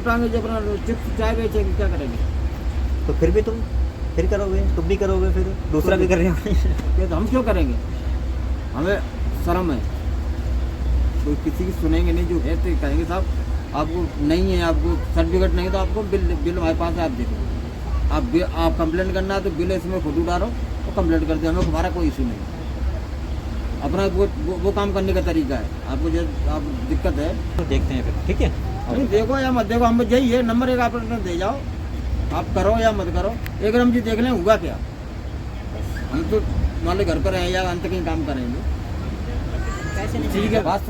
निपटाएंगे जब अपना चिप्स चाय बेचेंगे, क्या करेंगे? तो फिर भी तुम फिर करोगे, तुम भी करोगे, फिर दूसरा भी कर रहे हो। ये तो हम क्यों करेंगे? हमें शर्म है, कोई किसी की सुनेंगे नहीं, जो है तो कहेंगे साहब आपको नहीं है, आपको सर्टिफिकेट नहीं है तो आपको बिल हमारे पास है, आप देखो। आप कंप्लेंट करना है तो बिल इसमें फोटो डालो और कंप्लेंट कर दो, हमें हमारा कोई इशू नहीं। अपना वो काम करने का तरीका है। आपको जो आप दिक्कत है तो देखते हैं फिर, ठीक है। नहीं देखो या मत देखो, हम यही है नंबर एक आप अपना दे जाओ, आप करो या मत करो, एक रम जी देख लें होगा क्या। हम तो मान लो घर पर हैं या अंत कहीं काम करेंगे, ठीक है। बात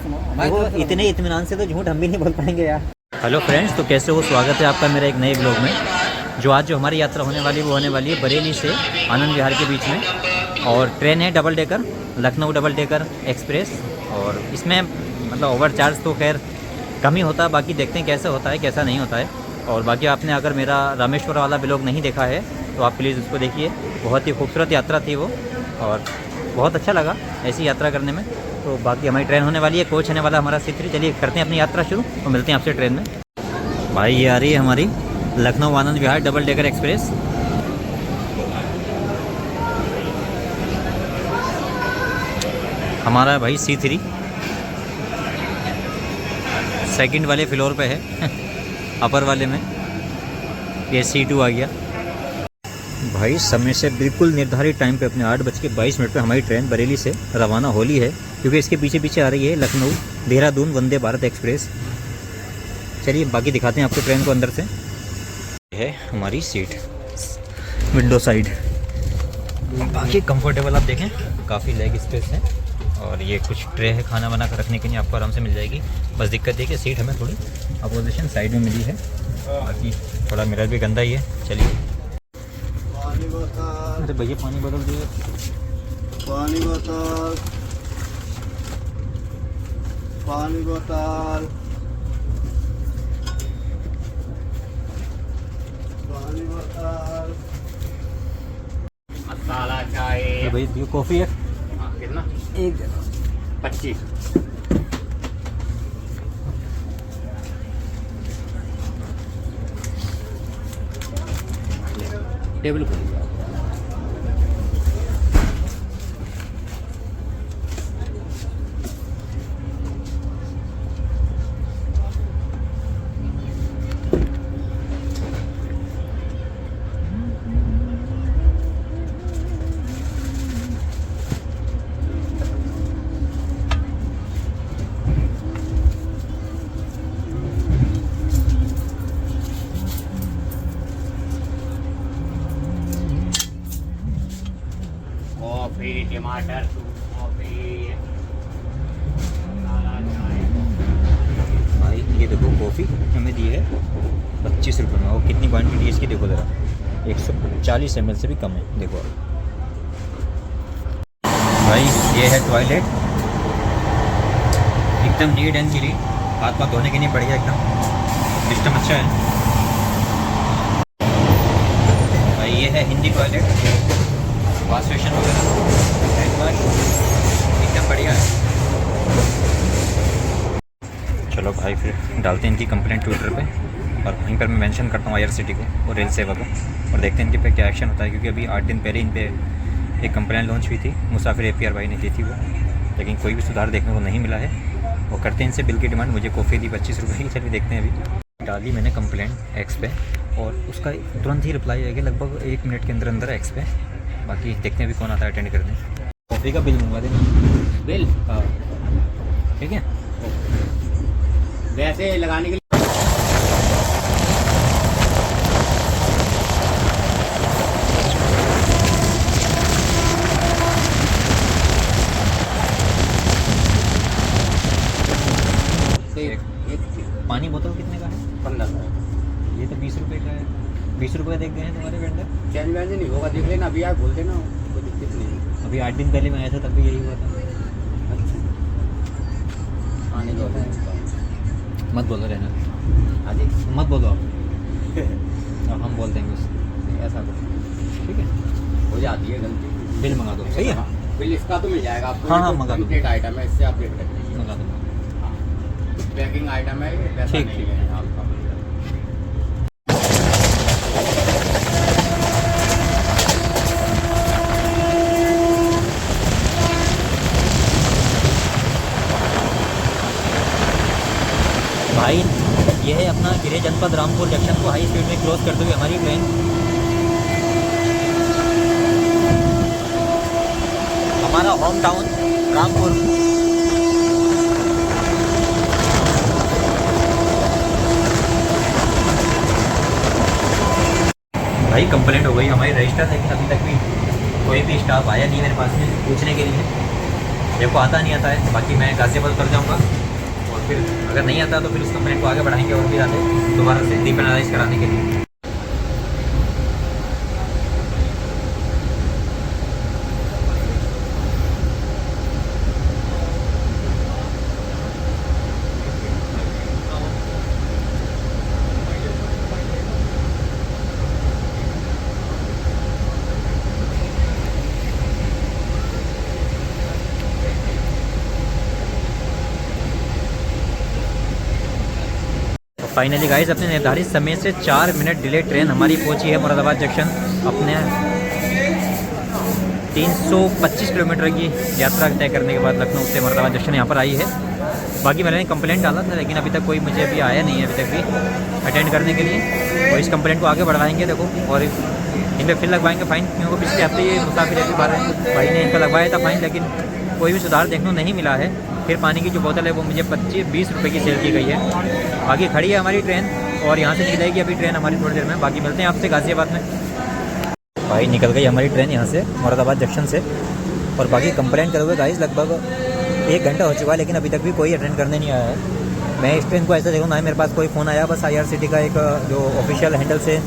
सुनो, वो इतने इत्मीनान से तो झूठ हम भी नहीं बोल पाएंगे यार। हेलो फ्रेंड्स, तो कैसे हो, स्वागत है आपका मेरा एक नए ब्लॉग में। जो आज जो हमारी यात्रा होने वाली है वो होने वाली है बरेली से आनंद विहार के बीच में, और ट्रेन है double decker, Lucknow double decker express. और इसमें मतलब ओवर चार्ज तो खैर कम ही होता है, बाकी देखते हैं कैसा होता है कैसा नहीं होता है। और बाकी आपने अगर मेरा रामेश्वर वाला ब्लॉग नहीं देखा है तो आप प्लीज़ उसको देखिए, बहुत ही खूबसूरत यात्रा थी वो और बहुत अच्छा लगा ऐसी यात्रा करने में। तो बाकी हमारी ट्रेन होने वाली है, कोच होने वाला हमारा C3। चलिए करते हैं अपनी यात्रा शुरू और मिलते हैं आपसे ट्रेन में। भाई ये आ रही है हमारी Lucknow Anand Vihar double decker express. हमारा भाई C3 सेकंड वाले फ्लोर पे है अपर वाले में, ये C2 आ गया। भाई समय से बिल्कुल निर्धारित टाइम पे अपने 8:22 पे हमारी ट्रेन बरेली से रवाना होली है, क्योंकि इसके पीछे पीछे आ रही है लखनऊ देहरादून वंदे भारत एक्सप्रेस। चलिए बाकी दिखाते हैं आपको ट्रेन को अंदर से। है हमारी सीट विंडो साइड, बाकी कंफर्टेबल आप देखें, काफ़ी लेग स्पेस है। और ये कुछ ट्रे है खाना बना कर रखने के लिए, आपको आराम से मिल जाएगी। बस दिक्कत है कि सीट हमें थोड़ी अपोजिशन साइड में मिली है, बाकी थोड़ा मिरर भी गंदा ही है। चलिए अरे भैया पानी बोतल दिए, पानी बोतल, पानी बोतल, पानी बोतल, मसाला चाय। भाई ये कॉफ़ी है कितना? एक 25। टेबल खोलिए। टमाटर भाई ये देखो कॉफ़ी हमें दी है 25 रुपये में, और कितनी क्वांटिटी है इसकी देखो ज़रा, 140 ml से भी कम है। देखो भाई ये है टॉयलेट, एकदम नीट एंड क्लीन, हाथ पाथ धोने के लिए बढ़िया, एकदम सिस्टम अच्छा है। भाई ये है हिंदी टॉयलेट, वॉश बेसिन वगैरह एकदम बढ़िया है। चलो भाई फिर डालते हैं इनकी कंप्लेंट ट्विटर पे, और वहीं पर मैं मेंशन करता हूँ IRCTC को और रेल सेवा को, और देखते हैं इनके पे क्या एक्शन होता है। क्योंकि अभी 8 दिन पहले इन पे एक कंप्लेंट लॉन्च हुई थी, मुसाफिर APR भाई ने की थी वो, लेकिन कोई भी सुधार देखने को नहीं मिला है। वो करते हैं इनसे बिल की डिमांड, मुझे कॉफ़ी दी 25 रुपये की। चलिए देखते हैं, अभी डाली मैंने कंप्लेंट X पे और उसका तुरंत ही रिप्लाई आएगा लगभग 1 मिनट के अंदर अंदर X पे। बाकी देखते हैं अभी कौन आता है अटेंड करने। कॉफ़ी का बिल मंगवा देंगे, बिल हाँ ठीक है। वैसे लगाने के लिए पानी बोतल कितने का है? 15। ये तो 20 रुपये का है। 20 रुपये देख गए हैं तुम्हारे वेंडर। चेंज वेंज नहीं होगा, देख लेना, अभी आप बोल देना, कोई दिक्कत नहीं। अभी 8 दिन पहले मैं आया था तब भी यही हुआ था। अच्छा आने दो, मत बोलो रहना, हाँ जी मत बोलो आप अब हम बोल देंगे उससे, ऐसा कुछ ठीक है। हो जाती है गलती। बिल मंगा दो, सही है। बिल इसका तो मिल जाएगा आपको। हाँ, हाँ, मंगा दो। कंप्लीट आइटम है, इससे आप देख सकते हैं। मंगा दो। पैकिंग आइटम है, पैसा ठीक, नहीं ठीक। है आपका। यह है अपना गिरे जनपद रामपुर जंक्शन को हाई स्पीड में क्रॉस करते हुए हमारी ट्रेन हमारा होम टाउन रामपुर। भाई कंप्लेंट हो गई हमारी रजिस्टर, लेकिन अभी तक भी कोई भी स्टाफ आया नहीं मेरे पास में पूछने के लिए। मेरे को आता नहीं आता है, बाकी मैं गाजियाबाद कर जाऊँगा और फिर अगर नहीं आता तो फिर उस कंप्लेंट को आगे बढ़ाएंगे और फिर आते दोबारा से डीपेनलाइज कराने के लिए। फाइनली गाइस अपने निर्धारित समय से 4 मिनट डिले ट्रेन हमारी पहुंची है मुरादाबाद जंक्शन। अपने 325 किलोमीटर की यात्रा तय करने के बाद लखनऊ से मुरादाबाद जंक्शन यहाँ पर आई है। बाकी मैंने कंप्लेंट डाला था, लेकिन अभी तक कोई मुझे अभी आया नहीं है अभी तक भी अटेंड करने के लिए। और इस कंप्लेंट को आगे बढ़ाएंगे देखो, और इन पर फिर लगवाएंगे फ़ाइन, क्योंकि पिछले हफ्ते ये मुसाफिर के बारे भाई ने इन पर लगवाया था फ़ाइन, लेकिन कोई भी सुधार देखने को नहीं मिला है। फिर पानी की जो बोतल है वो मुझे 25-20 रुपये की सेल की गई है। आगे खड़ी है हमारी ट्रेन और यहाँ से निकलेगी अभी ट्रेन हमारी थोड़ी देर में। बाकी मिलते हैं आपसे गाजियाबाद में। भाई निकल गई हमारी ट्रेन यहाँ से मुरादाबाद जंक्शन से, और बाकी कंप्लेंट करे हुए गाइस लगभग 1 घंटा हो चुका है, लेकिन अभी तक भी कोई अटेंड करने नहीं आया है। मैं इस ट्रेन को ऐसा देखूँ ना, मेरे पास कोई फ़ोन आया, बस IRCTC का एक जो ऑफिशियल हैंडल से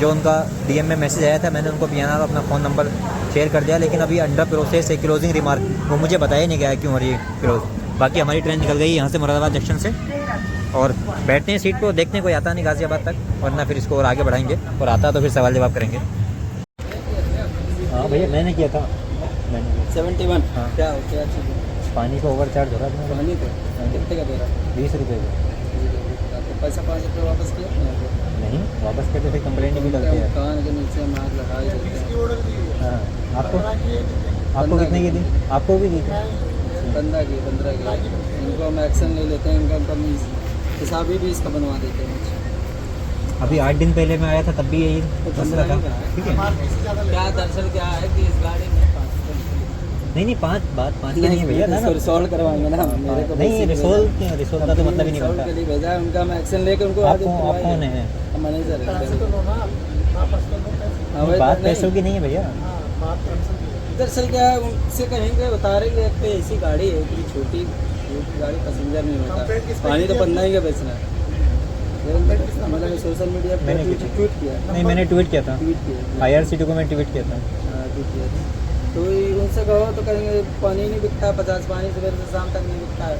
जो उनका DM में मैसेज आया था, मैंने उनको PNR अपना फ़ोन नंबर शेयर कर दिया, लेकिन अभी अंडर प्रोसेस है क्लोजिंग रिमार्क, वो मुझे बताया नहीं गया क्यों हो रही है क्लोज। बाकी हमारी ट्रेन निकल गई यहाँ से मुरादाबाद जंक्शन से, और बैठते हैं सीट पर, देखने कोई आता नहीं गाजियाबाद तक, वरना फिर इसको और आगे बढ़ाएंगे, और आता तो फिर सवाल जवाब करेंगे। हाँ भैया मैंने किया था, मैंने 71। हाँ। क्या हो क्या पानी का ओवर चार्ज हो रहा है पानी तो कितने का दे रहा 20 रुपये का। तो पैसा 5 रुपये वापस किया नहीं वापस करते फिर कंप्लेंट भी करते हैं। कान के नीचे हम हाथ लगा ही देते हैं। हाँ आपको कितने की दी? आपको भी दी थी 15 की इनको हम एक्शन ले लेते हैं, इनका कम हिसाब ही 20 का बनवा देते हैं। अभी 8 दिन पहले मैं आया था तब भी यही मसला था। ठीक है क्या दरअसल क्या है कि इस गाड़ी में नहीं 5 की नहीं है भैया ना, रिसोल्व करवाएंगे ना मेरे को। नहीं रिसोल्व का तो मतलब ही नहीं बनता। के लिए भेजा है उनका, हम एक्शन लेकर उनको आप कौन है? मैनेजर बात पैसों की नहीं है भैया। दरअसल क्या है उनसे कहेंगे उतारेंगे, एक तो ऐसी गाड़ी है इतनी छोटी गाड़ी, पैसेंजर नहीं होता, पानी तो बनना ही है बेचना। मैंने सोशल मीडिया पे ट्वीट किया। नहीं मैंने ट्वीट किया था, IRCTC को मैं ट्वीट किया था। तो उनसे कहो तो कहेंगे पानी नहीं बिकता, 50 पानी सुबह से शाम तक नहीं बिकता है।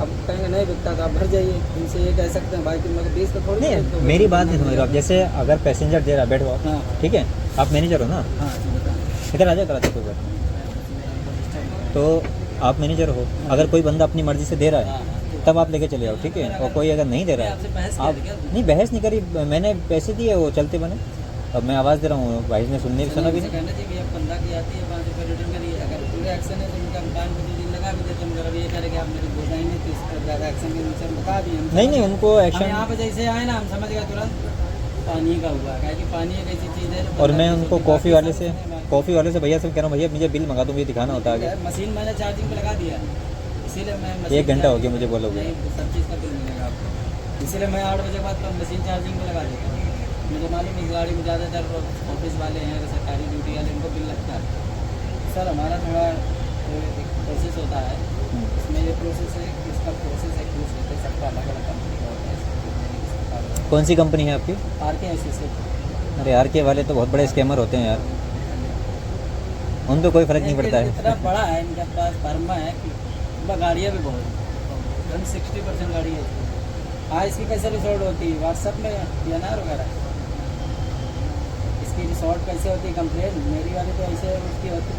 अब कहेंगे नहीं बिकता तो आप भर जाइए, उनसे ये कह सकते हैं भाई तुम लोग 20 तो थोड़ी नहीं। तो मेरी बात नहीं समझ रहे आप, जैसे अगर पैसेंजर दे रहा बैठो आप, हाँ। ठीक है आप मैनेजर हो ना, हाँ इधर आ जाओ करा कोई बात। तो आप मैनेजर हो, अगर कोई बंदा अपनी मर्जी से दे रहा है तब आप लेके चले जाओ, ठीक है। और कोई अगर नहीं दे रहा है आप नहीं, बहस नहीं करी, मैंने पैसे दिए वो चलते बने। अब मैं आवाज़ दे रहा हूँ, भाई ने सुनने सुना भी नहीं। कहना चाहिए 15 की आती है 5 रुपये रिटर्न करिए, अगर पूरे एक्शन है तो उनका कान को दिन लगा भी देते हैं। अगर ये करेंगे आप मेरे बोल नहीं तो इसका ज़्यादा एक्शन के नीचे बता दिए। नहीं उनको एक्शन यहाँ पे जैसे आए ना हम समझ गए तुरंत पानी का हुआ है, कि पानी एक ऐसी चीज़ है। और मैं उनको कॉफ़ी वाले से भैया से कह रहा हूँ, भैया मुझे बिल मंगा दो, मुझे दिखाना होता है आगे। मशीन मैंने चार्जिंग पे लगा दिया, इसीलिए मैं 1 घंटा हो गया मुझे बोलोगे। सब चीज़ का बिल मिलेगा आपको, इसीलिए मैं 8 बजे बाद तो मशीन चार्जिंग पे लगा देता हूँ। मुझे मालूम इस गाड़ी में ज़्यादातर ऑफिस वाले हैं, सरकारी ड्यूटी वाले, इनको बिल लगता है। सर हमारा थोड़ा एक प्रोसेस होता है, इसमें ये प्रोसेस है, इसका प्रोसेस है यूज़ होते हैं, सबका अलग अलग कंपनी का होता है। कौन सी कंपनी है आपकी? RK associate. अरे RK वाले तो बहुत बड़े स्कैमर होते हैं यार, उन पर कोई फ़र्क नहीं पड़ता है। इतना बड़ा है इनके पास फर्मा है कि गाड़ियाँ भी बहुत 60% गाड़ी है। हाँ इसकी कैसे रिसोर्ट होती है व्हाट्सएप में PNR वगैरह, इसकी रिसोर्ट कैसे होती है कंप्लेन, मेरी वाली तो ऐसे उसकी होती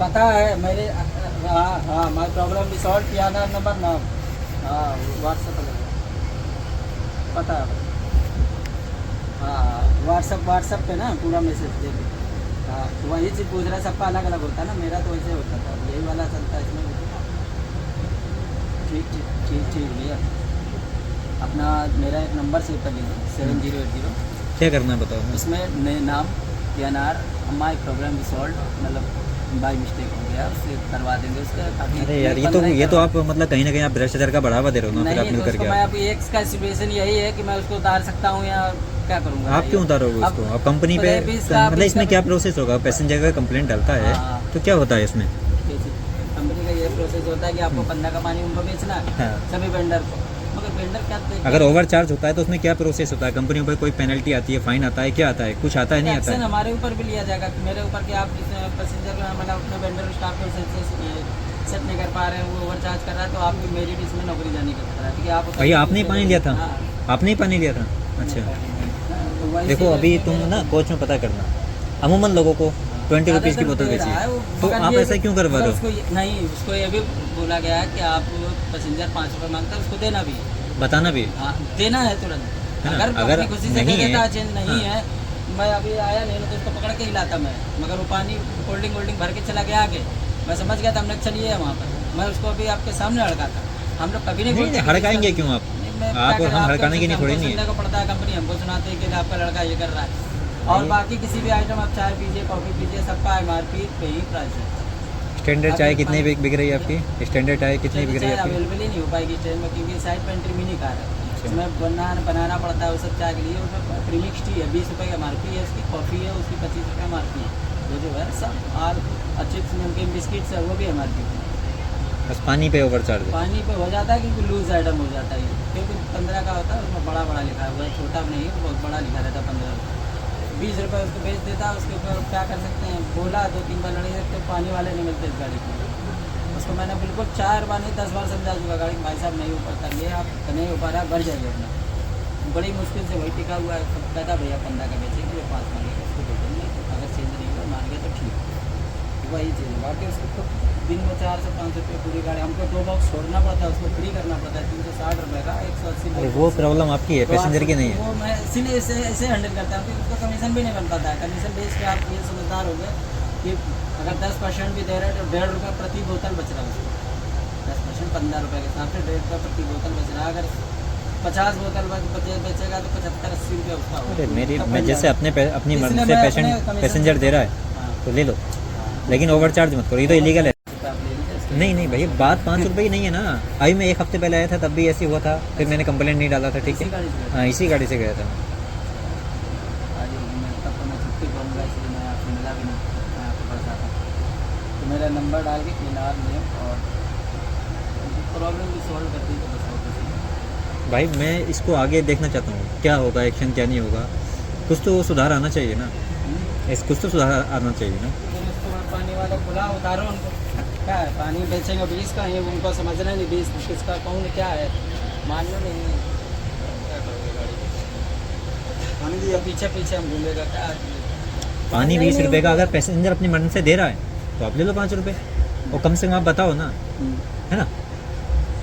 पता है मेरे। हाँ my problem resort PNR number नाम, हाँ व्हाट्सएप पता है। हाँ व्हाट्सएप पे ना पूरा मैसेज दे। हाँ तो वही चीज़ पूछ रहा है, सबका अलग अलग होता है ना, मेरा तो वैसे होता था, यही वाला चलता है इसमें। ठीक भैया। अपना मेरा एक नंबर सेव कर लीजिए 7080। क्या करना है बताओ। इसमें नाम PNR माई प्रॉब्लम सॉल्व, मतलब बाई मिस्टेक हो गया, उससे करवा देंगे उसका। ताकि अरे यार ये तो आप मतलब कहीं ना कहीं आप भ्रष्टाचार का बढ़ावा दे रहे हो ना। फिर आप नहीं मिल तो करके उसको मैं अभी एक का सिचुएशन यही है कि मैं उसको उतार सकता हूँ या क्या करूँगा। आप क्यों उतारोगे अब उसको? आप कंपनी पे मतलब इसमें क्या प्रोसेस होगा? पैसेंजर का कंप्लेंट डालता है हाँ। तो क्या होता है इसमें? कंपनी का ये प्रोसेस होता है कि आपको 15 का पानी उनको बेचना है, हाँ। सभी वेंडर को। मगर वेंडर क्या देखते अगर ओवर चार्ज होता है तो उसमें क्या प्रोसेस होता है? कंपनी पर कोई पेनल्टी आती है, फाइन आता है, क्या आता है? कुछ आता है, नहीं आता एक्शन है? हमारे ऊपर भी लिया जाएगा कि मेरे ऊपर कि आप पैसेंजर मतलब अपने वेंडर स्टाफ को सेट नहीं कर पा रहे हैं, वो ओवर चार्ज कर रहा है, तो आपकी मेरी भी इसमें नौकरी जाने का खतरा है। ठीक है, आप भैया आपने ही पानी लिया था? हाँ। आपने ही पानी लिया था? अच्छा तो वही देखो, चीज़ अभी है कि तुम मेरा- ना कोच में पता करना, अमूमन लोगों को 20 रुपीज़ की ज़्यादातर बोतल दे बेची रहा है, वो, तो मगर आप ये- ऐसा क्यों करवा रहे हो? नहीं, उसको ये भी बोला गया है कि आप पैसेंजर 5 रुपये मांगता है, उसको देना भी है। बताना भी। हाँ, देना है तुरंत। है ना? अगर अगर अपनी खुशी से नहीं दे देता है, चेंज नहीं है, मैं अभी आया नहीं तो उसको पकड़ के ही लाता मैं, मगर वो पानी कोल्ड ड्रिंक भर के चला गया आगे, मैं समझ गया था हमने चलिए वहाँ पर, मैं उसको अभी आपके सामने हड़का था। हम लोग कभी नहीं नहीं, बोलते नहीं, हड़काएंगे क्यों आप? नहीं, मैं क्या आप करूं, हम आपको हड़काने की नहीं थोड़ी नहीं सुनने है। को पड़ता है, कंपनी हमको सुनाती है कि आपका लड़का ये कर रहा है। और बाकी किसी भी आइटम आप चाय पीजिए, कॉफ़ी पीजिए, सबका MRP पे ही प्राइस है। स्टैंडर्ड चाय कितनी बिक रही है आपकी? स्टैंडर्ड चाय कितनी बिक रही है आपकी? अवेलेबल ही नहीं हो पाएगी ट्रेन में, क्योंकि साइड पे एंट्री मिनी कार है, इसमें बनाना पड़ता है वो सब चाय के लिए। उसमें प्रीमिक्स टी है, 20 रुपये का MRP है, उसकी कॉफ़ी है उसकी 25 रुपये MRP है, जो है सब। और चिप्स नमकीन बिस्किट्स है वो भी MRP है। बस पानी पे ओवर चार्ज है। पानी पे हो जाता है क्योंकि लूज आइटम हो जाता है, क्योंकि 15 का होता है, उसमें बड़ा बड़ा लिखा हुआ है, छोटा नहीं है, बहुत बड़ा लिखा रहता है 15 रुपये। 20 रुपये उसको बेच देता है, उसके ऊपर क्या कर सकते हैं, बोला 2-3 बार लड़े सकते, पानी वाले नहीं मिलते इस गाड़ी को। उसको मैंने बिल्कुल 4 बार नहीं 10 बार समझा चुका गाड़ी, भाई साहब नहीं हो पाता, ये आप नहीं हो पा रहा, बढ़ जाइए अपना। बड़ी मुश्किल से वही टिका हुआ है, कहता भैया 15 का बेचेंगे, 5 मांगेगा, उसको दे देंगे, अगर चेंज नहीं हुआ मान गया तो ठीक, वही चीज़ है। बाकी उसको तो दिन में 400-500 रुपये पूरी गाड़ी, हमको 2 बॉक्स छोड़ना पड़ता है, उसको फ्री करना पड़ता है 360 रुपये का, 180 अरे वो प्रॉब्लम आपकी है, पैसेंजर की नहीं है। वो मैं इसीलिए ऐसे हैंडल करता हूँ कि उसका कमीशन भी नहीं बन पाता है। कमीशन बेस पे आप ये समझदार हो गए कि अगर 10% भी दे रहे हैं तो 1.5 रुपये प्रति बोतल बच रहा है उसको, 10% 15 रुपये के हिसाब से 1.5 रुपये प्रति बोतल बच रहा है। अगर 50 बोतल बेचेगा तो 75-80 रुपये उसका होगा। अरे मेरी तब मैं बन जैसे जाएगा। अपने अपनी इसलिए मर्जी से मैं अपने कमीशन पैसेंजर दे रहा है हाँ, तो ले लो, लेकिन ओवर चार्ज मत करो, ये तो इलीगल है। तो आप ले लीजिए इसके नहीं नहीं भैया, बात 5 रुपये की नहीं है ना। अभी मैं 1 हफ्ते पहले आया था तब भी ऐसे हुआ था, फिर मैंने कंप्लेंट नहीं डाला था। ठीक इसी है, गाड़ी से हाँ इसी गाड़ी से गया था। आज तब तो मैं छुट्टी करूँगा, इसलिए मैं आपसे मिला भी नहीं, मैं आपके पास आता। तो मेरा नंबर डाल के PNR नेम और प्रॉब्लम भी सॉल्व कर दी तो बस और कुछ नहीं। भाई मैं इसको आगे देखना चाहता हूँ, क्या होगा एक्शन, क्या नहीं होगा। कुछ तो सुधार आना चाहिए ना, कुछ तो सुधार आना चाहिए ना। फिर उसको मैं पानी वाले बुला उतारो उनको, क्या है पानी बेचेंगे 20 का, ये उनको समझना नहीं 20 किसका कौन क्या है, मानना नहीं है। क्या करोगे गाड़ी पानी दिया पीछे पीछे हम घूमेगा क्या? पानी 20 रुपये का अगर पैसेंजर अपनी मन से दे रहा है तो आप ले लो 5 रुपये, और कम से कम आप बताओ ना, है ना।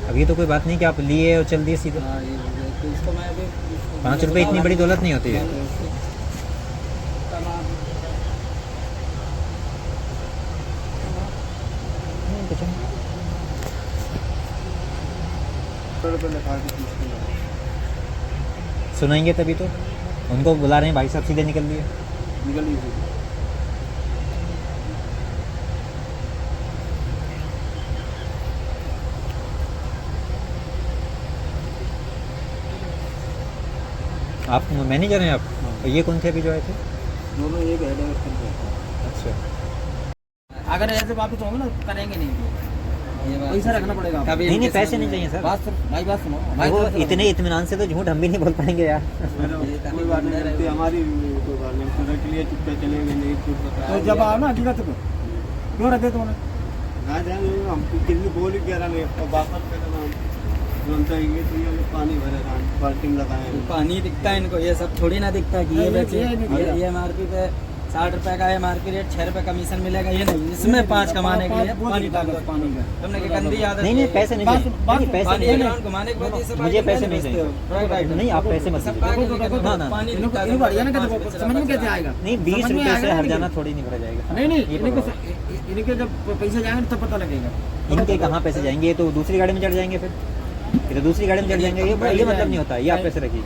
अब ये तो कोई बात नहीं कि आप लिए और चल दिए सीधे। हाँ, तो इसको मैं अभी 5 रुपये इतनी बड़ी दौलत नहीं होती है। सुनाएंगे तभी तो, उनको बुला रहे हैं भाई साहब, सीधे निकल दिए। निकल लीजिए। आप मैनेजर हैं आप? और ये कौन थे अभी जो आए थे? दोनों एक हेड है। अच्छा, अगर ऐसे वापस होंगे ना करेंगे नहीं, पैसा रखना पड़ेगा आपको। कभी नहीं नहीं इनके पैसे सामने- नहीं चाहिए सर। बात सुनो, भाई बात सुनो, भाई वो बात सुनो। इतने इत्मीनान से तो झूठ हम भी नहीं बोल पाएंगे यार। कोई बात नहीं करती, हमारी कोई बात नहीं, सुबह के लिए चुपके चलेंगे नहीं तो जब आओ ना हकीकत को क्यों रहते तुमने ना जाए, हम कितनी बोल ही कह रहे हैं वापस करना, हम चाहिए तो ये लोग पानी भरेगा, बाल्टी लगाए। पानी दिखता है इनको, ये सब थोड़ी ना दिखता है कि ये बेचे, ये MRP पे 60 रुपये का MRP रेट, 6 रुपये कमीशन मिलेगा, ये नहीं, इसमें 5 कमाने के लिए पानी डालो, पानी का तुमने क्या गंदी आदत नहीं नहीं पैसे नहीं चाहिए, नहीं पैसे पानी नहीं ग्राउंड घुमाने के बाद ये सब मुझे आइटम पैसे नहीं बेचते चाहिए। हो। राइट नहीं आप पैसे मत सब दीजिए। पागल ना ना पानी इनको दिखता है, बढ़िया ना पाँच कहते, पैसे समझ में बचा कैसे आएगा? नहीं 20 समझ में रुपये आएगा से ना हर इनके? जाना थोड़ी नहीं भरा जाएगा। नहीं नहीं, ये इनके पकड़ो। इनके जब पैसे जाएंगे तब पता लगेगा। इनके कहाँ पैसे जाएंगे, ये तो दूसरी गाड़ी में चढ़ जाएंगे फिर। कि तो दूसरी गाड़ी में चढ़ जाएंगे, ये मतलब नहीं होता, ये आप पैसे रखिए।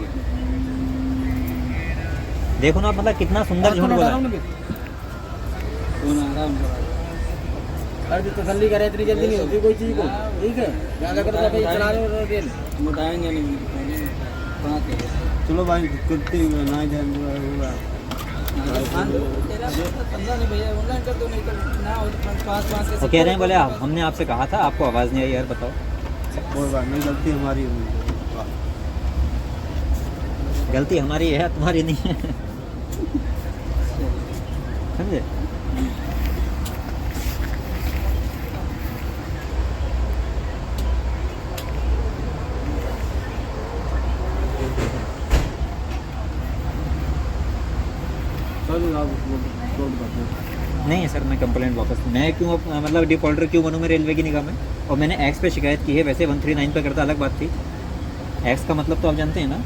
देखो ना मतलब कितना सुंदर झूठ बोला। अरे तसल्ली करे, इतनी जल्दी नहीं होती कोई चीज़ को, ठीक है। ज़्यादा कर तो चला रहे हो रेल मुटाएंगे नहीं। चलो भाई करते ना जाए वो कह रहे हैं बोले हमने आपसे कहा था, आपको आवाज़ नहीं आई यार, बताओ। कोई बात नहीं, गलती हमारी गलती हमारी है, तुम्हारी नहीं है। समझे? नहीं है सर, मैं कंप्लेंट वापस, मैं क्यों मतलब डिफॉल्टर क्यों बनूँ मैं रेलवे की निगाह में? और मैंने एक्स पे शिकायत की है, वैसे 139 पे करता अलग बात थी। एक्स का मतलब तो आप जानते हैं ना?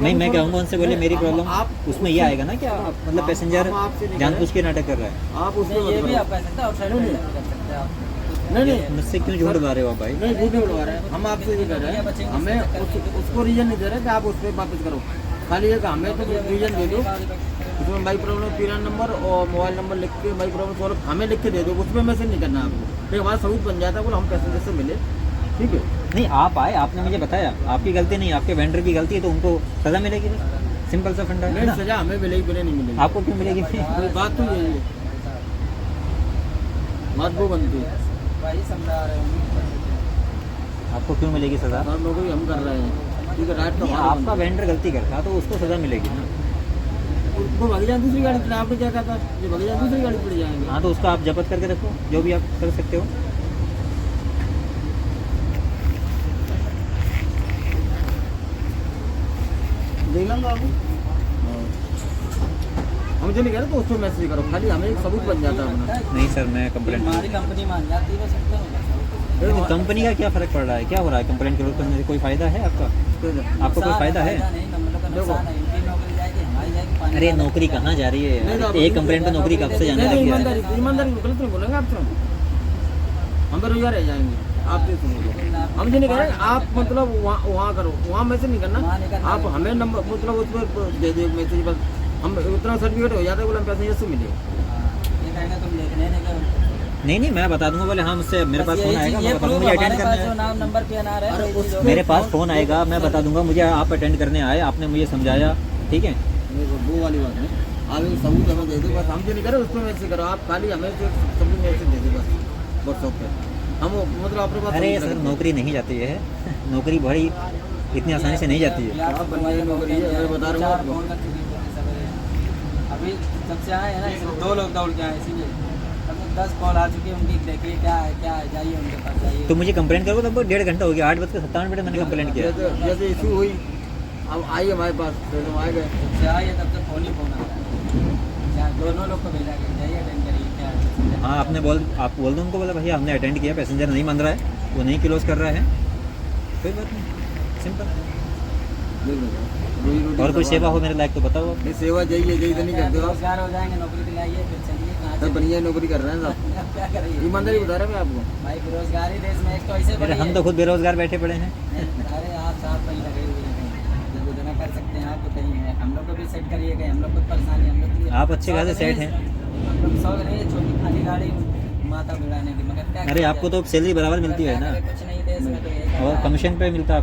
नहीं, मैं कहूँगा उनसे, बोले मेरी प्रॉब्लम उसमें ये आएगा ना, क्या मतलब पैसेंजर जानबूझ के नाटक कर रहा है। आप उसमें ये भी आप कर सकते हैं, आउटसाइड में कर सकते हैं आप। नहीं, मुझसे क्यों झूठ बता रहे हो आप भाई? नहीं झूठ नहीं बोलवा रहे हैं हम, आपसे ये कर रहे हैं, हमें उसको रीजन नहीं दे रहे कि आप उस पर वापस करो, खाली ये हमें तो रीजन दे दो, उसमें माई प्रॉब्लम पीरान नंबर और मोबाइल नंबर लिख के माई प्रॉब्लम सॉल्व हमें लिख के दे दो, उसमें मैसेज नहीं करना आपको, फिर हमारा सबूत बन जाता है, बोलो हम पैसेंजर से मिले, ठीक है। नहीं, आप आए, आपने मुझे बताया, आपकी गलती नहीं, आपके वेंडर की गलती है, तो उनको सज़ा मिलेगी। सिंपल सा फंडा है ना। सजा हमें मिलेगी, बिना नहीं मिलेगी। आपको क्यों मिलेगी? कोई बात तो यही है, बात वो बनती है। वही समझा रहे हैं। आपको क्यों मिलेगी सज़ा? और नौकरी हम कर रहे हैं, ठीक है, राइट तो नहीं, हमारा आपका वेंडर गलती करता है तो उसको सज़ा मिलेगी ना। वो भाग जाए दूसरी गाड़ी पर, आपने क्या कहा था, ये भाग जाए दूसरी गाड़ी पर जाएंगे। हाँ, तो उसको आप जब्त करके रखो, जो भी आप कर सकते हो। देख लेंगे आपको, हम जो नहीं कह रहे तो उसको मैसेज करो, खाली हमें एक सबूत बन जाता है अपना। नहीं सर, मैं कंप्लेंट, हमारी कंपनी मान जाती है, बस कंपनी का क्या फ़र्क पड़ रहा है? क्या हो रहा है? कंप्लेंट करो तो मुझे कोई फ़ायदा है आपका? आपको कोई फ़ायदा है? अरे नौकरी कहाँ जा रही है? एक कंप्लेंट पे नौकरी कब से जाने लगी है? ईमानदारी गलत नहीं बोलेंगे आप, हम बेरोजगार रह जाएंगे। आप ये सुनिए, हम ये नहीं कह रहे आप मतलब वहाँ करो, वहाँ मैसेज नहीं करना, आप हमें नंबर मतलब उस पर दे दो मैसेज, बस हम उतना सर्टिफिकेट हो जाता है, बोले हम पैसेंजर से मिले। नहीं, मैं बता दूंगा, बोले हाँ मुझसे मेरे पास फ़ोन आएगा, मैं बता दूंगा मुझे अटेंड करना है। नाम नंबर पे ना रहे, मेरे पास फ़ोन आएगा, मैं बता दूंगा मुझे आप अटेंड करने आए, आपने मुझे समझाया, ठीक है। वो वाली बात है, आप एक सबूत हमें दे दो, बस हम जो नहीं करें उसको मैसेज करो, आप खाली हमें सबूत मैसेज दे दो बस व्हाट्सएप पे, हम मतलब अपने पास। अरे सर, नौकरी नहीं जाती है, नौकरी बड़ी इतनी आसानी से नहीं जाती है। आप बनवाइए नौकरी है, मैं बता रहा हूँ आपको। अभी जब से आए हैं ना, इसमें 2 लोग दौड़ के आए, इसीलिए 10 कॉल आ चुकी है उनकी, देखिए क्या है, जाइए उनके पास जाइए। तो मुझे कंप्लेंट करो, तब 1.5 घंटा हो गया, 8:57 मैंने कंप्लेंट किया। जैसे इशू हुई, अब आइए हमारे पास, फिर हम आए गए, जब से आए तब से फोन ही फोन आ रहा है, दोनों लोग को भेजा गया, जाइए अटेंड करिए, क्या है। हाँ, आप बोल दो उनको, बोला भैया हमने अटेंड किया, पैसेंजर नहीं मान रहा है, वो नहीं क्लोज कर रहा है, कोई बात नहीं, सिंपल। और कोई सेवा हो मेरे लायक तो बताओ। नहीं सेवा चाहिए, यही तो नहीं करते हो आप, बेरोजगार हो जाएंगे, नौकरी दिलाइए, फिर चलिए कहाँ सब बढ़िया नौकरी कर रहे हैं सब, अब क्या करेंगे? ईमानदारी बता रहे हैं मैं आपको। भाई बेरोजगारी देश में एक तो ऐसे अरे हम तो खुद बेरोजगार बैठे पड़े हैं। अरे आप साथ कहीं लगे हुए हैं, जब उतना कर सकते हैं आप तो कहीं है, हम लोग को भी सेट करिए, कहीं हम लोग को परेशानी, हम लोग की आप अच्छे खासे सेट हैं। हम लोग शौक नहीं है छोटी खाली गाड़ी माथा भिड़ाने की, मगर क्या अरे आपको तो सैलरी बराबर मिलती है ना, कुछ नहीं देश में तो यही और कमीशन पे मिलता है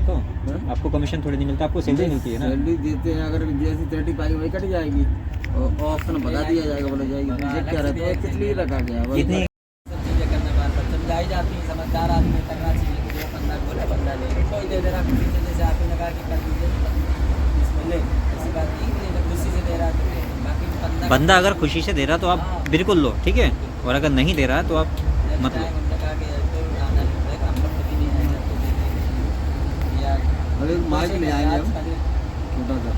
आपको कमीशन थोड़ी नहीं मिलता, आपको सैलरी मिलती है ना। सैलरी देते हैं, अगर जैसी 30 पाई वही कट जाएगी और ऑप्शन बता दिया जाएगा, बोला जाएगी रिजेक्ट क्या रहता है, किस लिए रखा गया है? इतनी सब चीज़ें करने बार पर समझाई जाती है, समझदार आदमी करना चाहिए कि जो बंदा बोले बंदा ले, कोई दे रहा खुशी से, जैसे आपने लगा कि कर दीजिए इसमें ले, ऐसी बात नहीं कि जब खुशी से दे रहा तो ले, बाकी बंदा अगर खुशी से दे रहा तो आप बिल्कुल लो, ठीक है, और अगर नहीं दे रहा तो आप मत लो। अरे माइक ले आएंगे हम छोटा सा,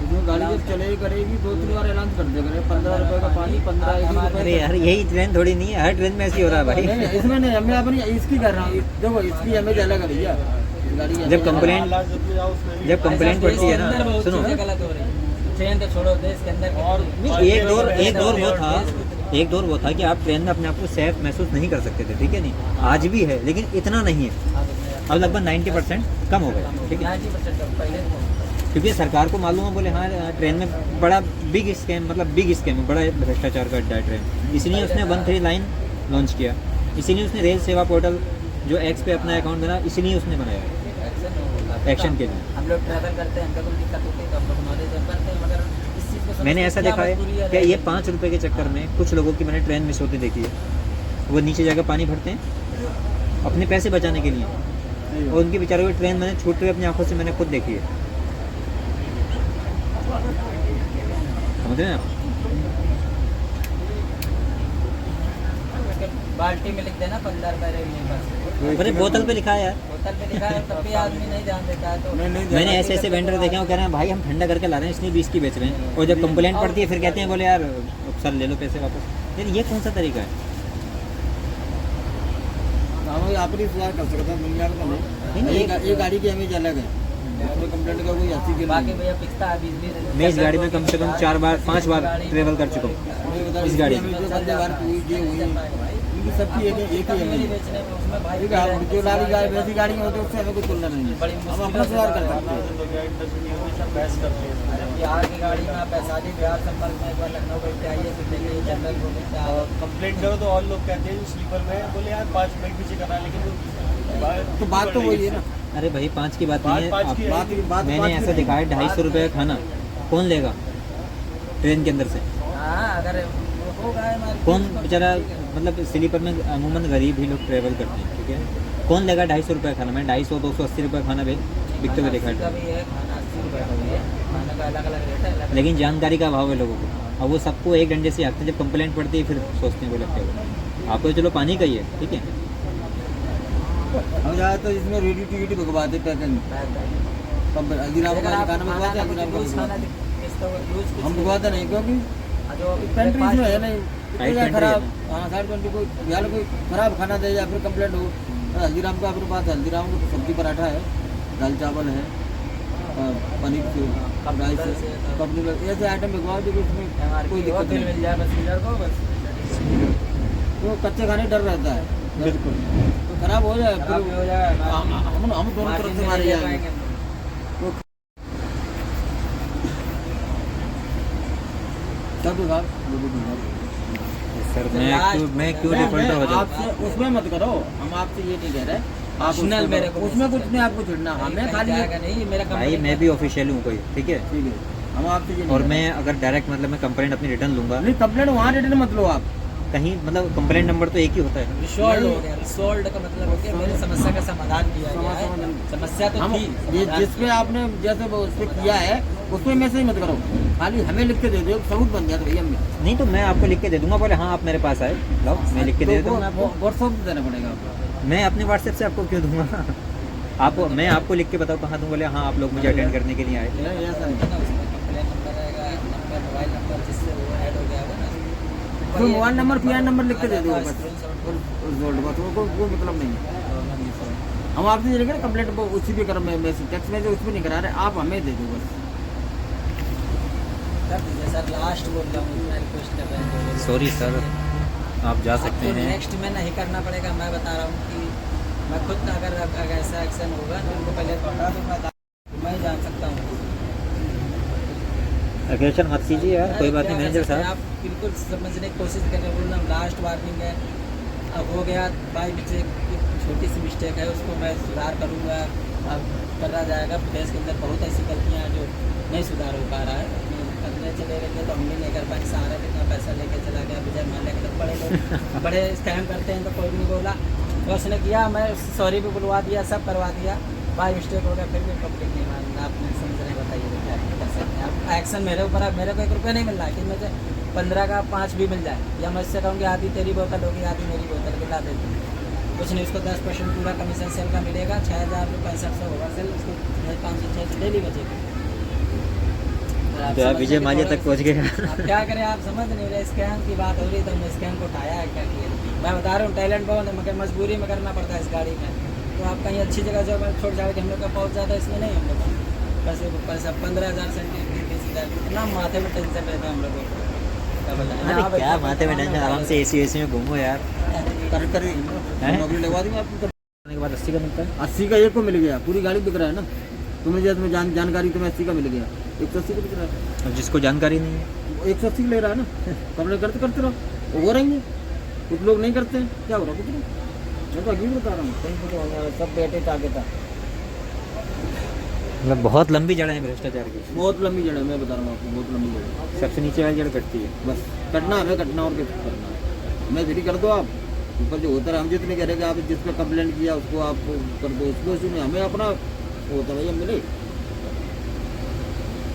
इसमें गाड़ी जब चले करेगी 2-3 बार ऐलान कर दे करें, 15 रुपए का पानी, 15 अरे यार यही ट्रेन थोड़ी नहीं है, हर ट्रेन में ऐसी हो रहा है भाई। नहीं, इसमें नहीं, मैं अपनी इसकी कर रहा हूँ, देखो इसकी हमें अलग है भैया, जब कंप्लेंट पड़ती है ना, सुनो, गलत हो रही है, ट्रेन तो छोड़ो, देश के अंदर और एक दौर वो था कि आप ट्रेन में अपने आप को सेफ महसूस नहीं कर सकते थे, ठीक है नहीं, आज भी है लेकिन इतना नहीं है, अब लगभग 90% कम हो गया, ठीक है। 90% पहले तो क्योंकि सरकार को मालूम है, बोले हाँ ट्रेन में बड़ा बिग स्कैम, मतलब बिग स्कैम है, बड़ा भ्रष्टाचार का अड्डा है ट्रेन, इसलिए उसने 13 लाइन लॉन्च किया, इसीलिए उसने रेल सेवा पोर्टल जो एक्स पे अपना अकाउंट बना, इसीलिए उसने बनाया है एक्शन के लिए। हम लोग ट्रैवल करते हैं, हमको कोई दिक्कत होती है तो हम लोग नॉलेज करते हैं, मगर इस चीज़ को मैंने ऐसा देखा है कि ये 5 रुपए के चक्कर में कुछ लोगों की मैंने ट्रेन मिस होती देखी है, वो नीचे जाकर पानी भरते हैं अपने पैसे बचाने के लिए, और उनकी बेचारों की ट्रेन मैंने छूट हुई अपनी आंखों से मैंने खुद देखी है, समझ रहे हैं आप। बाल्टी में लिख देना 15 रुपये रेलवे बस, अरे बोतल पे लिखा है यार, बोतल पे लिखा है तब भी आदमी नहीं ध्यान देता है। तो मैंने ऐसे ऐसे वेंडर देखे हैं, वो कह रहे हैं भाई हम ठंडा करके ला रहे हैं इसलिए 20 की बेच रहे हैं, और जब कंप्लेंट पड़ती है फिर कहते हैं बोले यार सर ले लो पैसे वापस। यार ये कौन सा तरीका है? हम आप ही सुधार कर सकते हैं, दुनिया का नहीं, नहीं। ये गाड़ी की इमेज अलग है, उसमें कंप्लेंट का कोई ऐसी बाकी नहीं है। भैया पिछता है बिजली। मैं इस गाड़ी में कम से कम 5 बार ट्रेवल कर चुका हूँ इस गाड़ी में। जो बंदे बार हुई ये हुई इनकी सबकी एक ही इमेज है। बेचने में उसमें भाई ठीक है, आप जो लाली गाड़ी वैसी गाड़ी में होती है उससे हमें कोई तुलना नहीं है, हम अपना सुधार कर सकते हैं। बिहार की गाड़ी में आप वैशाली बिहार संपर्क में एक बार लखनऊ बैठते आइए फिर देखिए जनरल को मिलता है। कंप्लेंट करो तो और लोग कहते हैं स्लीपर में बोले यार 5 रुपए पीछे करना, लेकिन तो बात तो वही है ना, अरे भाई 5 की बात नहीं है, पाँच की आप- है। बात मैंने ऐसा देखा है 250 रुपये का खाना कौन लेगा ट्रेन के अंदर से? हाँ अगर होगा हमारे कौन बेचारा, मतलब स्लीपर में अमूमन गरीब ही लोग ट्रेवल करते हैं, ठीक है, कौन लेगा 250 रुपये खाना? मैंने 250 280 रुपये खाना बिकते हुए देखा का है, भी है, खाना 80 रुपये का भी है, खाने का अलग अलग रेट है अलग। लेकिन जानकारी का अभाव है लोगों को, अब वो सबको एक डंडे से हाँकते हैं, जब कंप्लेंट पड़ती है फिर सोचते हैं बोले क्या आपको, चलो पानी का ही है, ठीक है। हम जाए तो इसमें रेडी टिकट भगवाते पैकिंग कब हल्दीराम अगर का आप खाना में खाना हल्दीराम का यूज़ खाना भगवाते इसका यूज़ कुछ हम भगवाते नहीं, क्योंकि जो पेंट्री जो है नहीं Side इतना pantry खराब, है हाँ साइड पेंट्री कोई यार कोई खराब खाना दे या फिर कंप्लेंट हो। हल्दीराम का अपने पास हल्दीराम को सब्जी पराठा है, दाल चावल है, पनीर से राइस है, कपनी ऐसे आइटम भगवाओ जो कि उसमें कोई दिक्कत मिल नहीं। जाए पैसेंजर को बस। तो कच्चे खाने डर रहता है बिल्कुल। तो खराब हो जाए खराब भी हो फिर जाए, हम दोनों तरफ से मारे जाएंगे। सब सर मैं क्यों डिफॉल्टर हो जाऊँ? आपसे उसमें मत करो, हम आपसे ये नहीं कह रहे आप Personal उसमें मेरे करो। को उसमें कुछ नहीं आपको छिड़ना, हमें खाली जाएगा नहीं मेरा भाई मैं भी ऑफिशियल हूँ कोई, ठीक है, ठीक है, हम आपसे ये नहीं और कह रहे। मैं अगर डायरेक्ट मतलब मैं कंप्लेंट अपनी रिटर्न लूँगा नहीं कंप्लेंट वहाँ रिटर्न मत लो आप, कहीं, मतलब कंप्लेंट नंबर तो एक ही होता है। रिसॉल्व हो गया, रिसॉल्व का मतलब हो गया मेरी समस्या का समाधान किया गया है। समस्या तो हम थी, ये समाधान जिसपे आपने जैसे वो उस पे किया है उसमें मैसेज मत करो, खाली हमें लिख के दे दो, सबूत बन गया तो भैया हमें नहीं तो मैं आपको लिख के दे दूंगा, बोले हाँ आप मेरे पास आए, लो मैं लिख के दे देता हूँ मैं आपको। व्हाट्सअप देना पड़ेगा आपको। मैं अपने व्हाट्सएप से आपको क्यों दूंगा? आप मैं आपको लिख के बताऊँ कहाँ दूँ? बोले हाँ आप लोग मुझे अटेंड करने के लिए आए। नहीं ऐसा है नहीं, ना, उसमें कंप्लेन नंबर रहेगा, नंबर मोबाइल नंबर जिससे वो ऐड हो गया होगा ना, कोई मोबाइल नंबर पीआर नंबर लिख के दे दो बस, स्क्रीनशॉट बस वो कोई मतलब नहीं है। हम आपसे ये लेकर कंप्लेंट वो उसी पे कर मैसेज टेक्स्ट मैसेज उसमें नहीं करा रहे, आप हमें दे दो बस। कर दीजिए सर, लास्ट बोल रहा हूँ, इतना रिक्वेस्ट कर रहे हैं। सॉरी सर, आप जा सकते आपको हैं। नेक्स्ट में नहीं करना पड़ेगा, मैं बता रहा हूँ कि मैं खुद अगर ऐसा एक्शन होगा तो उनको पहले बता दूँगा, मैं जान सकता हूँ। एग्रेशन मत कीजिए यार, कोई बात नहीं क्या मैनेजर कर सकते हैं, साहब। आप बिल्कुल समझने की कोशिश करें, बोल रहा हूँ लास्ट वार्निंग है, अब हो गया बाई मिस्टेक, छोटी सी मिस्टेक है उसको मैं सुधार करूँगा, अब करा जाएगा। देश के अंदर बहुत ऐसी गलतियाँ हैं जो नहीं सुधार हो पा रहा है, करने चले गए तो हम भी नहीं कर पाए, सहारा कितना पैसा लेके चला गया विजय माल्या के, तो बड़े लोग बड़े स्कैम करते हैं तो कोई नहीं बोला, तो उसने किया, मैं सॉरी भी बुलवा दिया, सब करवा दिया, बाई मिस्टेक हो गया, फिर भी पब्लिक नहीं मानना। आप समझ रहे, बताइए तो क्या कर सकते हैं आप? एक्शन मेरे ऊपर है, मेरे को 1 रुपया नहीं मिल रहा है कि मुझे 15 का 5 भी मिल जाए, या मैं इससे कहूँगी आधी तेरी बोतल होगी आधी मेरी बोतल गिला देती हूँ, कुछ नहीं, उसको 10% पूरा कमीशन सेल का मिलेगा, 6,6500 होगा सेल, उसको 506 से डेली बचेगी। तो आप विजय माल्या तक पहुँच गए। आप क्या करें, आप समझ नहीं रहे, स्कैम की बात हो रही तो हमने स्कैम को उठाया है, क्या किया। मैं बता रहा हूँ टैलेंट बहुत है, मगर मजबूरी में करना पड़ता है इस गाड़ी में, तो आप कहीं अच्छी जगह जो छोड़ छाड़ के हम लोग का पहुँच जाता है, इसमें नहीं हम लोग पैसे पैसा 15,000 से 20,000 इतना माथे में टेंशन रहता है हम लोगों को, क्या बताएं। हाँ अरे भाई, क्या बातें में टेंशन, आराम से एसी में घूमो यार। कर नौकरी लगवा दूंगा आपको। के के बाद 80 का मिलता है। 80 का एक को मिल गया, पूरी गाड़ी बिक रहा है ना। तुम्हें जैसे जानकारी तुम्हें 80 का मिल गया, 180 का बिक रहा है। और जिसको जानकारी नहीं है वो 180 ले रहा है ना। कपड़े करते रहो, वो हो रहेंगे। कुछ लोग नहीं करते हैं, क्या हो रहा है? कुछ नहीं, मैं तो अभी बता रहा हूँ, कहीं कुछ हो गया, सब बैठे ताके था। मतलब बहुत लंबी जड़ है भ्रष्टाचार की। बहुत लंबी जड़ है, मैं बता रहा हूँ आपको, बहुत लंबी जड़ है। सबसे नीचे वाली जड़ कटती है। बस कटना हमें कटना, और कुछ करना है हमें फ्री कर दो आप। ऊपर जो होता है हम जितने कह रहे कि आप जिस पर कंप्लेंट किया उसको आप कर दो, उसको उसमें हमें अपना होता है भैया मिले।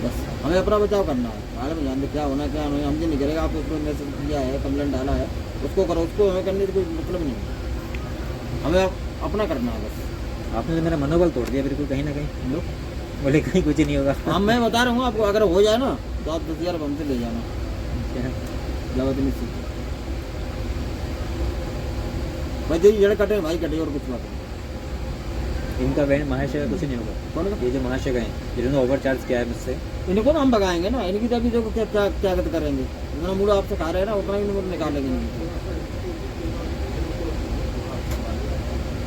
बस हमें अपना बचाव करना है, आगे में जान दो क्या होना क्या नहीं। हम जो नहीं करेगा, आप उसको मैसेज किया है, कंप्लेंट डाला है, उसको करो, उसको हमें करने का कोई मतलब नहीं है। हमें अपना करना है बस। आपने तो मेरा मनोबल तोड़ दिया बिल्कुल, कहीं ना कहीं। लो बोले कहीं कुछ नहीं होगा। हाँ मैं बता रहा हूँ आपको, अगर हो जाए ना तो आप 10,000 हमसे ले जाना, जबरदस्ती से भाई। जो जड़ कटे भाई कटे, और कुछ बात नहीं। इनका बैंड महाशय का कुछ नहीं होगा। कौन का? ये जो महाशय हैं जिन्होंने ओवर चार्ज किया है मुझसे, इनको तो हम भगाएंगे ना। इनकी तो अभी देखो क्या क्या क्या करेंगे। जितना मूड आपसे खा रहे हैं ना, उतना ही नंबर निकालेंगे इनकी।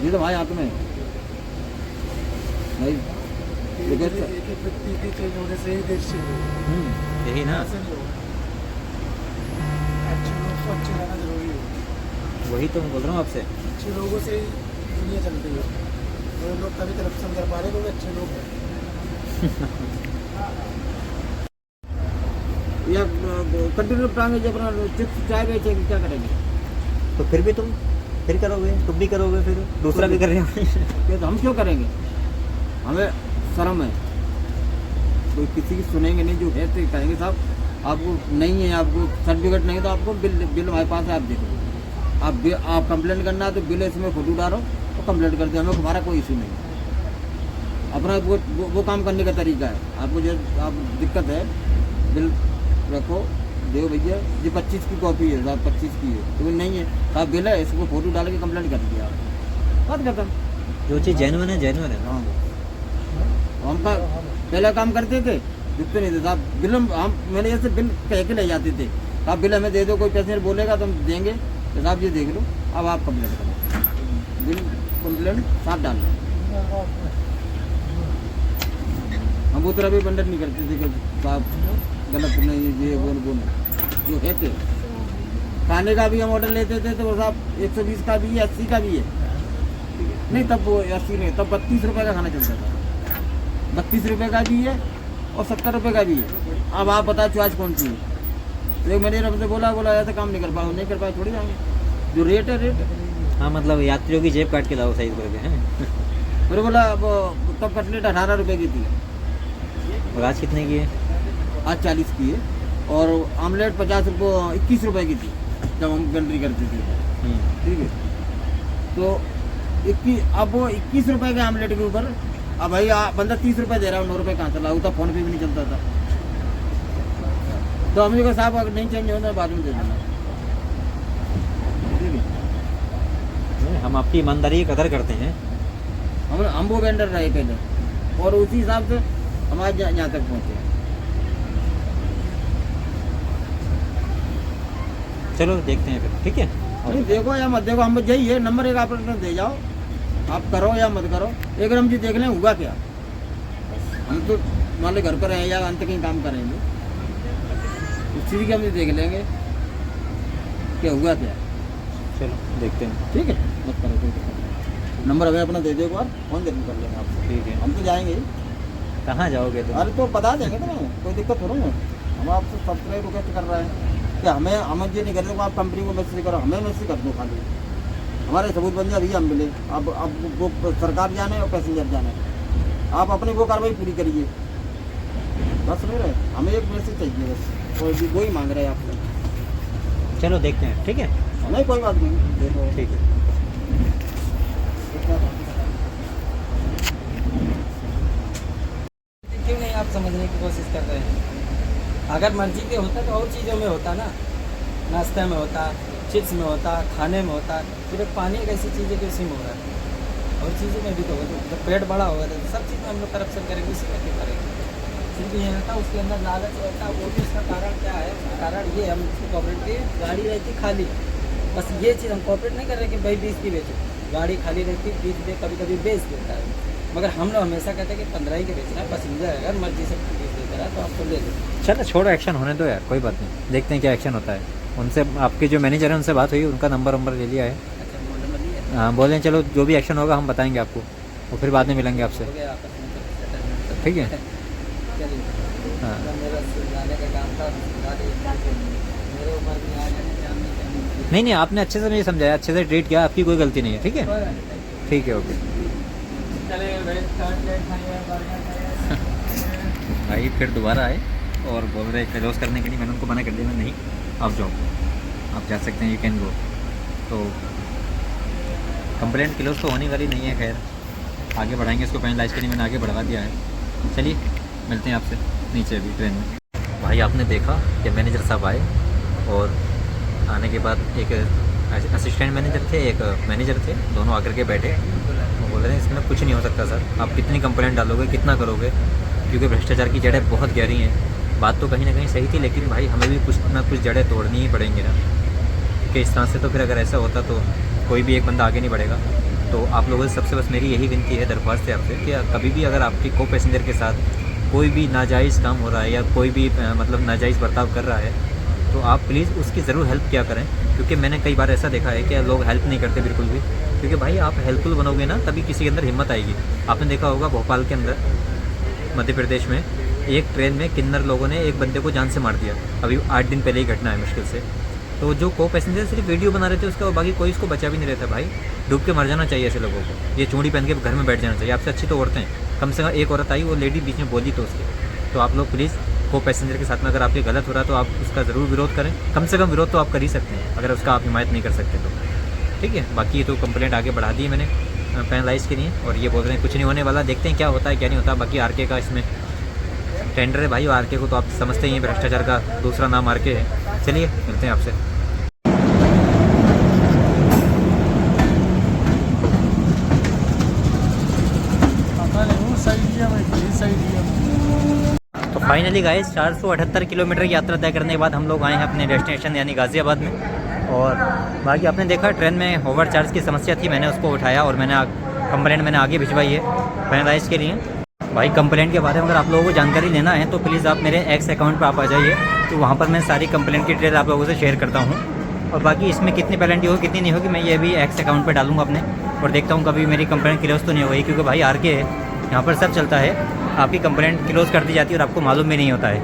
ये तो भाई हाथ में है। भाई यही ना, वही तो मैं बोल रहा हूँ आपसे। अच्छे लोगों से ही दुनिया चलती है। जो लोग कभी करप्शन कर पा रहे हैं वो अच्छे लोग हैं। या कंटिन्यू टांगे जो अपना चिप्स चाय बेचेंगे, क्या करेंगे? तो फिर करोगे, तुम भी करोगे, फिर दूसरा भी कर रहे हो। ये तो हम क्यों करेंगे? हमें शर्म है, कोई किसी की सुनेंगे नहीं। जो है तो कहेंगे साहब आपको नहीं है, आपको सर्टिफिकेट नहीं है तो आपको बिल हमारे पास है, आप देखो। आप कंप्लेंट करना है तो बिल इसमें फोटो डालो और कंप्लेंट कर दो, हमें हमारा कोई इशू नहीं। अपना वो काम करने का तरीका है। आपको जो आप दिक्कत है, बिल रखो, दो भैया ये 25 की कॉपी है, साहब 25 की है, तो नहीं है साहब बिल है, इसको फोटो डाल के कंप्लेंट कर दिया, बात खत्म। जो चीज़ जेन्युइन है। हाँ हम पहला काम करते थे, दिखते नहीं थे साहब बिल। हम मैंने जैसे बिल कह के ले जाते थे, साहब बिल हमें दे दो, कोई पैसेंजर बोलेगा तो हम देंगे, तो साहब ये देख लो, अब आप कंप्लेंट करो, बिल कंप्लेंट साफ डाल लो। हम वो तरह भी बंडल नहीं करते थे कि साहब गलत नहीं, ये वो जो कहते। खाने का भी हम ऑर्डर लेते थे तो वो साहब 120 का भी है, 80 का भी है। नहीं तब वो 80 नहीं, तब 32 रुपये का खाना चलता था। 32 रुपये का भी है और 70 रुपये का भी है। अब आप बताओ चॉइस कौन सी है? तो एक मैंने हमसे बोला ऐसा काम नहीं कर पाए, छोड़ जाएंगे। जो रेट है रेट। हाँ मतलब यात्रियों की जेब काट के लाओ साइज करके हैं। मैंने बोला तब कटलेट 18 रुपये की थी, और आज कितने की है? आज 40 की है। और आमलेट 21 रुपये की थी जब हम गंडरी करते थे, ठीक है। तो 21, अब वो 21 रुपये के आमलेट के ऊपर अब भाई बंदा 30 रुपये दे रहा है, 9 रुपये कहाँ चला, उतना फ़ोन पे भी नहीं चलता था। तो हमने कहा साहब अगर नहीं चेंज होता बाद में दे देना, ठीक है। हम आपकी ईमानदारी की कदर करते हैं। हम वो वेंडर रहे पहले, और उसी हिसाब से हमारे यहाँ तक पहुँचे। चलो देखते हैं फिर, ठीक है। नहीं देखो या मत देखो, हम यही है नंबर एक आप दे जाओ, आप करो या मत करो। एक हम जी देख लें हुआ क्या। हम तो मान लो घर पर हैं या अंत कहीं काम करेंगे, उस चीज़ की हम देख लेंगे क्या हुआ क्या। चलो देखते हैं, ठीक है, मत करो कोई दिक्कत नहीं। नंबर हमें अपना दे दो, एक बार फ़ोन कर लेंगे आपसे, ठीक है। हम तो जाएंगे ही। कहाँ जाओगे तुम? अरे तो बता देंगे तो नहीं, कोई दिक्कत हो रही है। हम आपसे सब्सक्राइब रिक्वेस्ट कर रहे हैं कि हमें ये नहीं कर दो, आप कंपनी को मैसेज करो, हमें मैसेज कर दो खाली, हमारे सबूत बन जाए भैया हम मिले। अब वो सरकार जाने और पैसेंजर जाने, आप अपनी वो कार्रवाई पूरी करिए, बस नहीं रहे। हमें एक मैसेज चाहिए बस, और भी वही मांग रहे हैं आपसे। चलो देखते हैं, ठीक है। नहीं कोई बात नहीं, देखो ठीक है। क्यों नहीं आप समझने की कोशिश कर रहे हैं? अगर मर्जी के होता तो और चीज़ों में होता ना, नाश्ते में होता, चिप्स में होता, खाने में होता। सिर्फ पानी एक ऐसी चीज़ है कि उसी में हो रहा है, और चीज़ों में भी तो होता। जब पेट बड़ा होगा तो सब चीज़ में हम लोग करप्शन करेंगे, इसी में क्यों करेंगे? सिर्फ ये रहता उसके अंदर लालच रहता। वो भी उसका कारण क्या है? उसका कारण ये, हम उसको कॉर्पोरेट की गाड़ी रहती खाली, बस ये चीज़ हम कॉर्पोरेट नहीं कर रहे कि भाई 20 की बेचो, गाड़ी खाली रहती है, बीच में कभी कभी बेच देता है, मगर हम लोग हमेशा कहते हैं कि 15 ही के बेचना है, पैसेंजर अगर मर्जी से बीच देता रहा तो आपको ले लो। चलो छोड़ो, एक्शन होने दो यार, कोई बात नहीं, देखते हैं क्या एक्शन होता है। उनसे आपके जो मैनेजर है उनसे बात हुई, उनका नंबर ले लिया है। अच्छा मोटर में लिए हाँ बोलें, चलो जो भी एक्शन होगा हम बताएंगे आपको, और फिर बाद में मिलेंगे आपसे, हो गया आपस में तो settlement। ठीक है। चलिए हाँ तो मेरा सुलझाने का काम था, सुलझा दिया। मेरे ऊपर भी आ जाने जानने चाहिए। नहीं नहीं, आपने अच्छे से मुझे समझाया, अच्छे से ट्रीट किया, आपकी कोई गलती नहीं है, ठीक है ठीक है, ओके। चले भाई फिर दोबारा आए और बोल रहे क्लोज करने के लिए, मैंने उनको मना कर दिया, मैं नहीं, आप जाओ, आप जा सकते हैं, यू कैन गो। तो कंप्लेंट क्लोज तो होने वाली नहीं है, खैर आगे बढ़ाएंगे इसको, पेनलाइज के लिए मैंने आगे बढ़वा दिया है। चलिए मिलते हैं आपसे नीचे अभी ट्रेन में। भाई आपने देखा कि मैनेजर साहब आए, और आने के बाद एक असिस्टेंट मैनेजर थे, एक मैनेजर थे, दोनों आकर के बैठे, वो बोल रहे हैं इसमें कुछ नहीं हो सकता सर, आप कितनी कंप्लेंट डालोगे, कितना करोगे, क्योंकि भ्रष्टाचार की जड़ें बहुत गहरी हैं। बात तो कहीं ना कहीं सही थी, लेकिन भाई हमें भी कुछ ना कुछ जड़ें तोड़नी ही पड़ेंगी ना, क्योंकि इस तरह से तो फिर अगर ऐसा होता तो कोई भी एक बंदा आगे नहीं बढ़ेगा। तो आप लोगों से सबसे बस मेरी यही विनती है, दरख्वास्त है आपसे कि कभी भी अगर आपकी को पैसेंजर के साथ कोई भी नाजायज़ काम हो रहा है या कोई भी मतलब नाजायज़ बर्ताव कर रहा है, तो आप प्लीज़ उसकी ज़रूर हेल्प किया करें, क्योंकि मैंने कई बार ऐसा देखा है कि लोग हेल्प नहीं करते बिल्कुल भी, क्योंकि भाई आप हेल्पफुल बनोगे ना तभी किसी के अंदर हिम्मत आएगी। आपने देखा होगा भोपाल के अंदर, मध्य प्रदेश में, एक ट्रेन में किन्नर लोगों ने एक बंदे को जान से मार दिया, अभी 8 दिन पहले ही घटना है मुश्किल से। तो जो को पैसेंजर सिर्फ वीडियो बना रहे थे उसका, और बाकी कोई इसको बचा भी नहीं रहता। भाई डूब के मर जाना चाहिए ऐसे लोगों को, ये चूड़ी पहन के घर में बैठ जाना चाहिए। आपसे अच्छी तो औरतें हैं, कम से कम एक औरत आई, वो लेडी बीच में बोली तो उसके। तो आप लोग प्लीज़ को पैसेंजर के साथ में अगर आपके गलत हो रहा है तो आप उसका ज़रूर विरोध करें, कम से कम विरोध तो आप कर ही सकते हैं, अगर उसका आप हिमायत नहीं कर सकते तो, ठीक है। बाकी तो कंप्लेंट आगे बढ़ा दी है मैंने पेनलाइज के लिए, और ये बोल रहे हैं कुछ नहीं होने वाला, देखते हैं क्या होता है क्या नहीं होता। बाकी आरके का इसमें टेंडर है भाई, आरके को तो आप समझते ही हैं, भ्रष्टाचार का दूसरा नाम आरके है। चलिए मिलते हैं आपसे। तो फाइनली गाइस 478 किलोमीटर की यात्रा तय करने के बाद हम लोग आए हैं अपने डेस्टिनेशन यानी गाज़ियाबाद में। और बाकी आपने देखा ट्रेन में ओवर चार्ज की समस्या थी, मैंने उसको उठाया और मैंने कंप्लेंट मैंने आगे भिजवाई है पेनलाइज के लिए। भाई कंप्लेंट के बारे में अगर आप लोगों को जानकारी लेना है तो प्लीज़ आप मेरे एक्स अकाउंट पर आप आ जाइए, तो वहाँ पर मैं सारी कंप्लेंट की डिटेल आप लोगों से शेयर करता हूँ। और बाकी इसमें कितनी पेनल्टी होगी कितनी नहीं होगी मैं ये भी एक्स अकाउंट पर डालूंगा अपने, और देखता हूँ कभी मेरी कंप्लेंट क्लोज तो नहीं हो गई, क्योंकि भाई आरके है यहाँ पर सब चलता है, आपकी कंप्लेंट क्लोज कर दी जाती है और आपको मालूम भी नहीं होता है।